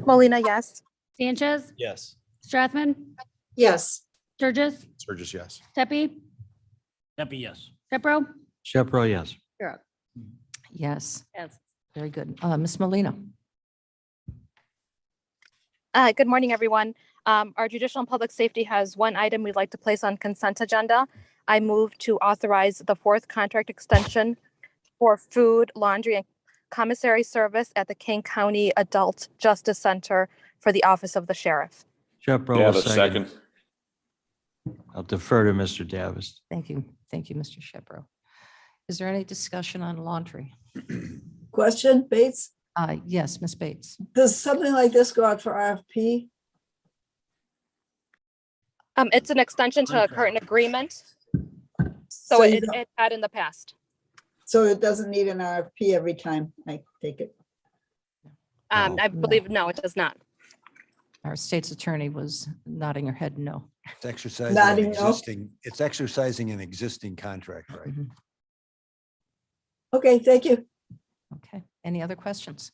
Molina, yes. Sanchez, Yes. Strathman, Yes. Sturgis, Sturgis, yes. Tepe, Pepe, yes. Shepro, Shepro, yes. you're up. Yes, Yes. very good. Ms. Molina. Good morning, everyone. Our Judicial and Public Safety has one item we'd like to place on consent agenda. I move to authorize the 4th contract extension for food, laundry, and commissary service at the King County Adult Justice Center for the Office of the Sheriff. Shepro will Davis, second. second. I'll defer to Mr. Davis. Thank you. Thank you, Mr. Shepro. Is there any discussion on laundry? Question, Bates? Yes, Ms. Bates. Does something like this go out for RFP? It's an extension to a current agreement, so So you it don't- it had in the past. So it doesn't need an RFP every time, I take it. No. I believe, no, it does not. Our state's attorney was nodding her head no. It's exercising an Nodding no. existing, it's exercising an existing contract, right? Mhm. Okay, thank you. Okay, any other questions?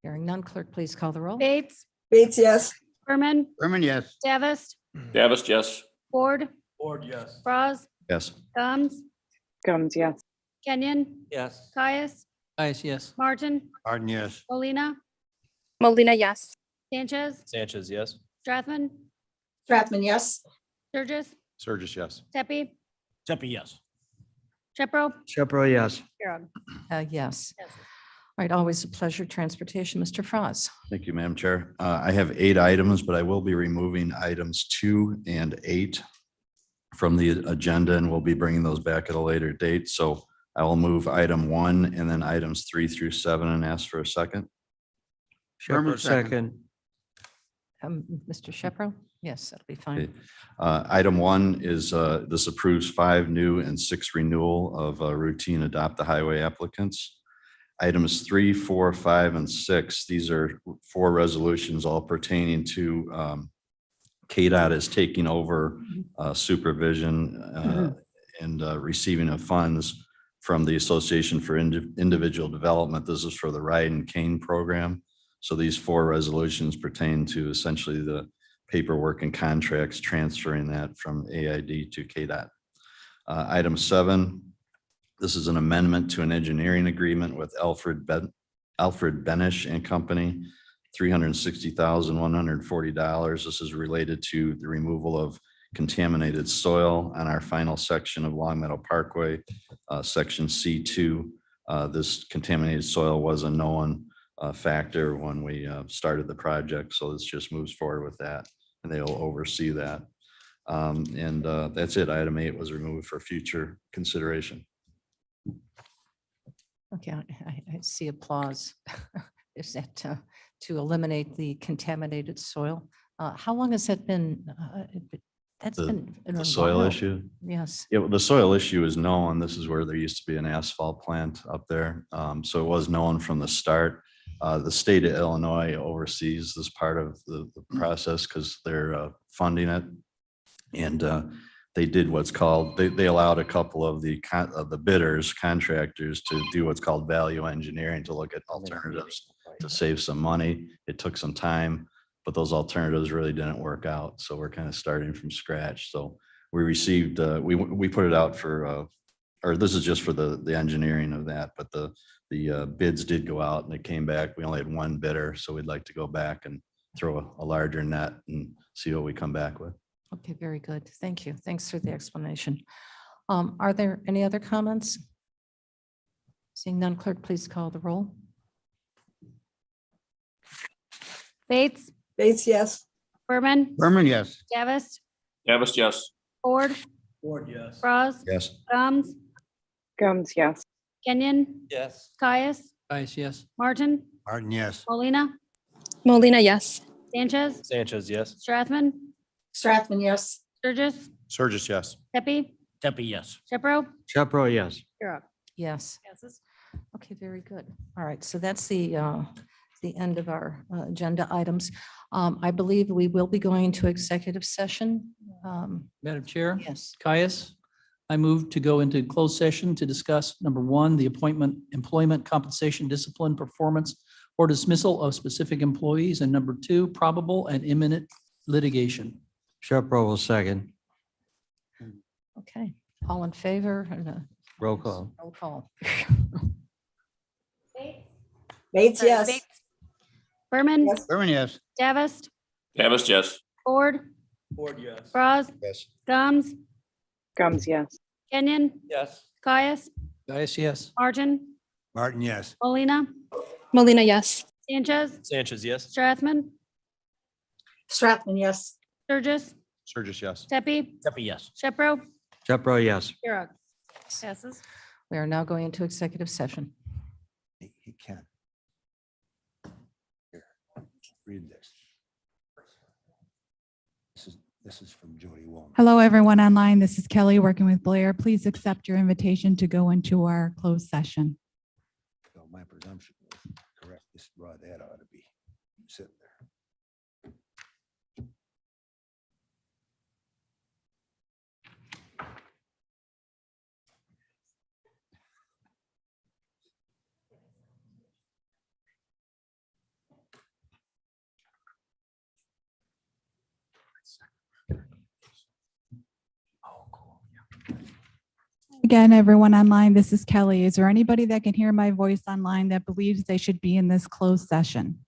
Hearing none, clerk, please call the roll. Bates, Bates, yes. Berman, Yes. Davis, Davis, yes. Ford, Ford, yes. Frost, Yes. Gums, Yes. Kenyon, Yes. Caius, Caius, yes. Martin, Martin, yes. Molina, Molina, yes. Sanchez, Sanchez, yes. Strathman, Strathman, yes. Sturgis, Sturgis, yes. Tepe, Pepe, yes. Shepro, Shepro, yes. you're up. Yes. Yes. Right, always a pleasure. Transportation, Mr. Frost. Thank you, Madam Chair. I have 8 items, but I will be removing items 2 and 8 from the agenda, and we'll be bringing those back at a later date. So I will move item 1 and then items 3 through 7 and ask for a second. Shepherd, second. Mr. Shepro? Yes, that'll be Okay. fine. Item 1 is this approves 5 new and 6 renewal of routine adopt the highway applicants. Items 3, 4, 5, and 6, these are 4 resolutions all pertaining to KDOT is taking over supervision and receiving of funds from the Association for Individual Development. This is for the Ride and Cane program. So these 4 resolutions pertain to essentially the paperwork and contracts transferring that from AID to KDOT. Item 7, this is an amendment to an engineering agreement with Alfred Benish and Company, $360,140. This is related to the removal of contaminated soil on our final section of Long Meadow Parkway, section C2. This contaminated soil was a known factor when we started the project, so this just moves forward with that, and they will oversee that. That's it. Item 8 was removed for future consideration. Okay, I see applause. Is that to eliminate the contaminated soil? How long has that been? That's been a The soil while. issue. Yes. Yeah, well, the soil issue is known. This is where there used to be an asphalt plant up there. So it was known from the start. The state of Illinois oversees this part of the process because they're funding it. And they did what's called, they allowed a couple of the bidders, contractors, to do what's called value engineering, to look at alternatives to save some money. It took some time, but those alternatives really didn't work out. So we're kind of starting from scratch. So we received, we put it out for, or this is just for the engineering of that, but the bids did go out and it came back. We only had 1 bidder. So we'd like to go back and throw a larger net and see what we come back with. Okay, very good. Thank you. Thanks for the explanation. Are there any other comments? Seeing none, clerk, please call the roll. Bates, Bates, yes. Berman, Berman, yes. Davis, Davis, yes. Ford, Ford, yes. Frost, Yes. Gums, Gums, yes. Kenyon, Yes. Caius, Yes. Martin, Martin, yes. Molina, Molina, yes. Sanchez, Sanchez, yes. Strathman, Strathman, yes. Sturgis, Surges, yes. Pepe, Pepe, yes. Shepro, Shepro, yes. Keurig. Yes. Passes. Okay, very good. All right, so that's the end of our agenda items. I believe we will be going into executive session. Madam Chair, Yes. Caius, I move to go into closed session to discuss, number 1, the employment, compensation, discipline, performance, or dismissal of specific employees, and number 2, probable and imminent litigation. Shepro will second. Okay, all in favor? Roll call. Roll call. Bates, Sorry, yes. Bates, Berman, Yes. Berman, yes. Davis, Davis, yes. Ford, Ford, yes. Frost, Yes. Gums, Gums, yes. Kenyon, Yes. Caius, Yes. Martin, Martin, yes. Molina, Molina, yes. Sanchez, Sanchez, yes. Strathman, Strathman, yes. Sturgis, Surges, yes. Pepe, Pepe, yes. Shepro, Shepro, yes. Keurig. Passes. We are now going into executive session. He can. Here, read this. This is from Jody Womack. Hello, everyone online. This is Kelly working with Blair. Please accept your invitation to go into our closed session. So my presumption was correct. This broad ad ought to be sitting there. Again, everyone online, this is Kelly. Is there anybody that can hear my voice online that believes they should be in this closed session?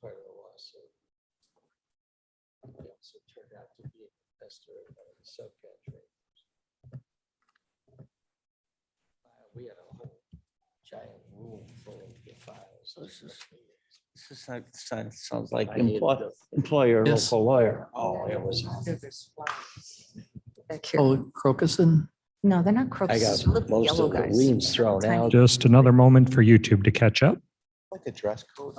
part of the lawsuit. He also turned out to be an investor in one of the subcontractors. We had a whole giant room full of the files. Sounds like I needed to- employer, Yes. local lawyer. Oh, it was. Back here. Oh, Crocuson? No, they're not I crocuses. got Look at the most yellow of the guys. weeds thrown Tiny. out. Just another moment for YouTube to catch up. Like a dress code.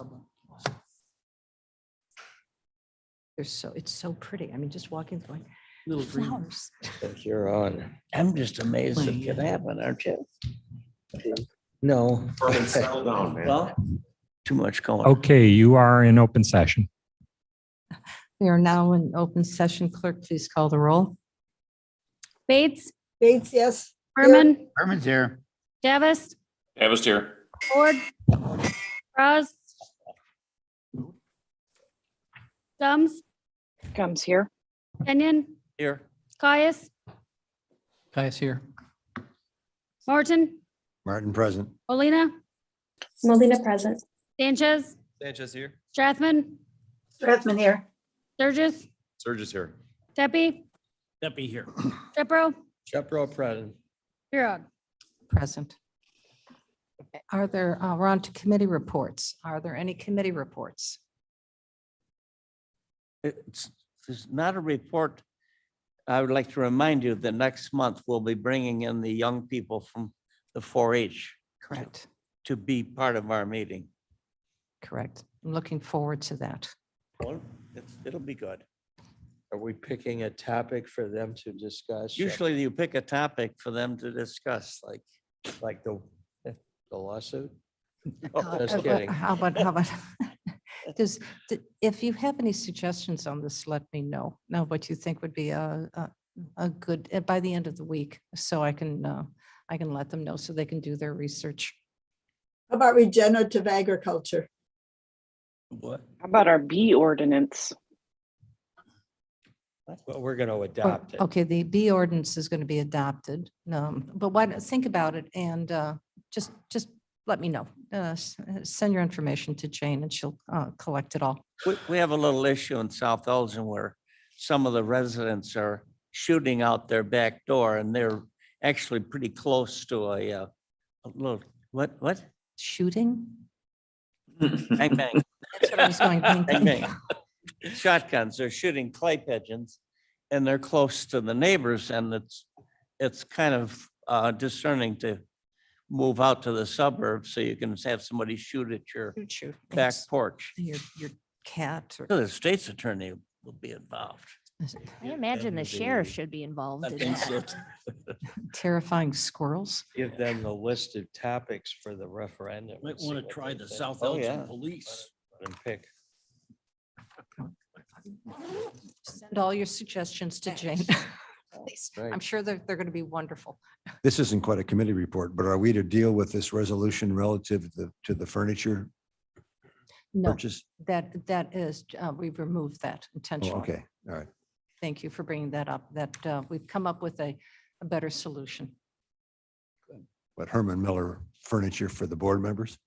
It's so pretty. I mean, just walking through, like, Little green. flowers. Think you're on. I'm just amazed it could happen, aren't you? No. Settle down, man. Well, too much going. Okay, you are in open session. We are now in open session. Clerk, please call the roll. Bates, Bates, yes. Berman, Herman's here. Davis, Davis here. Ford, Bras, Dums, Comes here. Kenyon, Here. Caius, Guys here. Morton, Martin present. Molina, Molina present. Sanchez, Sanchez here. Strathman, Strathman here. Sturgis, Surges here. Tepe, Deputy here. Shepro, Shepro present. Huron. Present. Okay, are there, we're on to committee reports. Are there any committee reports? It's not a report. I would like to remind you that next month we'll be bringing in the young people from the 4-H Correct, to be part of our meeting. correct. I'm looking forward to that. Well, it'll be good. Are we picking a topic for them to discuss? Usually you pick a topic for them to discuss, Like the lawsuit? Uh, Just uh, kidding. How about, if you have any suggestions on this, let me know. Know what you think would be a good, by the end of the week, so I can let them know so they can do their research. How about regenerative agriculture? what? How about our bee ordinance? Well, we're going to adopt it. Okay, the B ordinance is going to be adopted, but why, think about it and just let me know. Send your information to Jane and she'll collect it all. We have a little issue in South Elgin where some of the residents are shooting out their back door and they're actually pretty close to a little, what? Shooting? Bang, bang, That's what I was going. Bang, bang, bang. bang. Shotguns, they're shooting clay pigeons and they're close to the neighbors and it's kind of discerning to move out to the suburbs so you can have somebody shoot at your Shoot. back porch. Your cat or. The state's attorney will be involved. I imagine the sheriff should be involved in that. Terrifying squirrels. Give them the list of topics for the referendum. Might and see want to what try they the think. South Oh, Elgin yeah. Police. And pick. Send all your suggestions to Jane. Please. Right. I'm sure they're going to be wonderful. This isn't quite a committee report, but are we to deal with this resolution relative to the furniture No, purchase? that is, we've removed that Oh, intentionally. okay, all right. Thank you for bringing that up, that we've come up with a better solution. But Herman Miller furniture for the board members?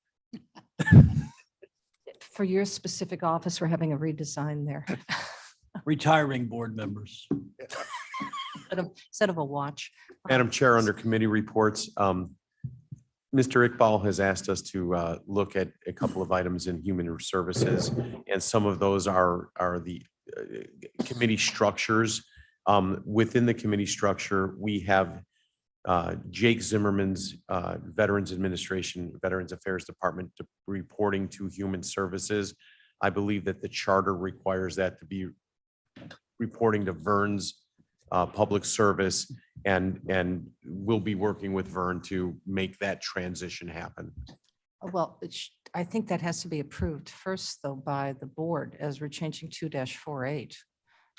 For your specific office, we're having a redesign there. Retiring board members. Instead of a watch. Madam Chair, under committee reports, Mr. Iqbal has asked us to look at a couple of items in human services, and some of those are the committee structures. Within the committee structure, we have Jake Zimmerman's Veterans Administration, Veterans Affairs Department reporting to Human Services. I believe that the charter requires that to be reporting to Vern's Public Service, and we'll be working with Vern to make that transition happen. Well, I think that has to be approved first, though, by the board, as we're changing 2-48.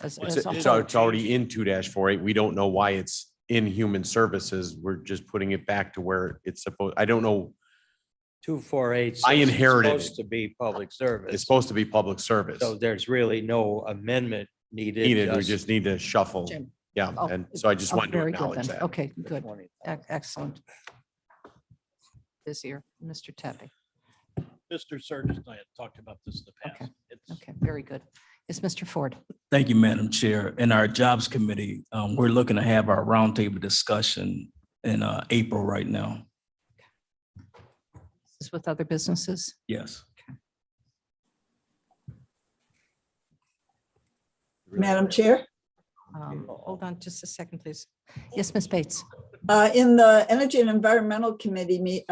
It's already in 2-48. We don't know why it's in Human Services. We're just putting it back to where it's supposed, I don't know. 248. I inherited it. Supposed to be public service. It's supposed to be public service. So there's really no amendment needed. We just need to shuffle. Jim. Yeah, Oh, and so I just oh, wanted to very good acknowledge then. that. Okay, good. Excellent. Busier, Mr. Tepe. Mr. Surges and I had talked about this in the past. Okay. It's- Okay, very good. Yes, Mr. Ford. Thank you, Madam Chair. In our Jobs Committee, we're looking to have our roundtable discussion in April right now. This is with other businesses. Yes. Madam Chair, Hold on just a second, please. Yes, Ms. Bates. in the Energy and Environmental Committee,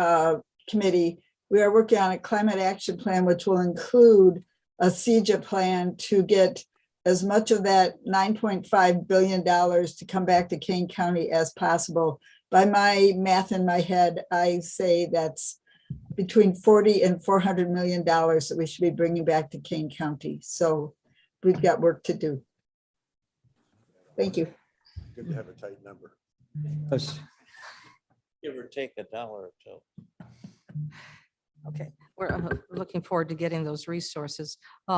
we are working on a climate action plan, which will include a CEJA plan to get as much of that $9.5 billion to come back to Kane County as possible. By my math in my head, I say that's between 40 and $400 million that we should be bringing back to Kane County. So we've got work to do. Thank you. Good to have a tight number. Let's give or take $1 or two. Okay, we're looking forward to getting those resources. We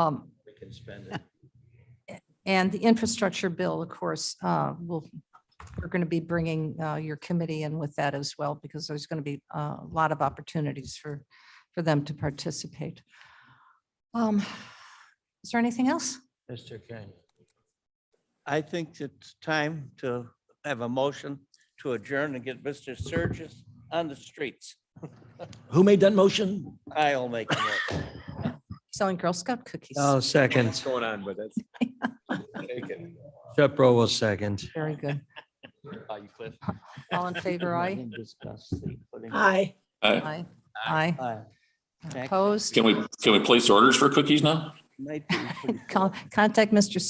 can spend it. And the infrastructure bill, of course, we're going to be bringing your committee in with that as well, because there's going to be a lot of opportunities for them to participate. Is there anything else? Mr. King. I think it's time to have a motion to adjourn and get Mr. Surges on the streets. Who made that motion? I'll make a motion. Selling Girl Scout cookies. I'll second. Going on with it. Shepro will second. Very good. You Cliff. All in favor, aye? Discuss the putting- Aye. Aye. Aye. Aye. Jack? Opposed? Can we place orders for cookies now? Might be pretty Contact Mr.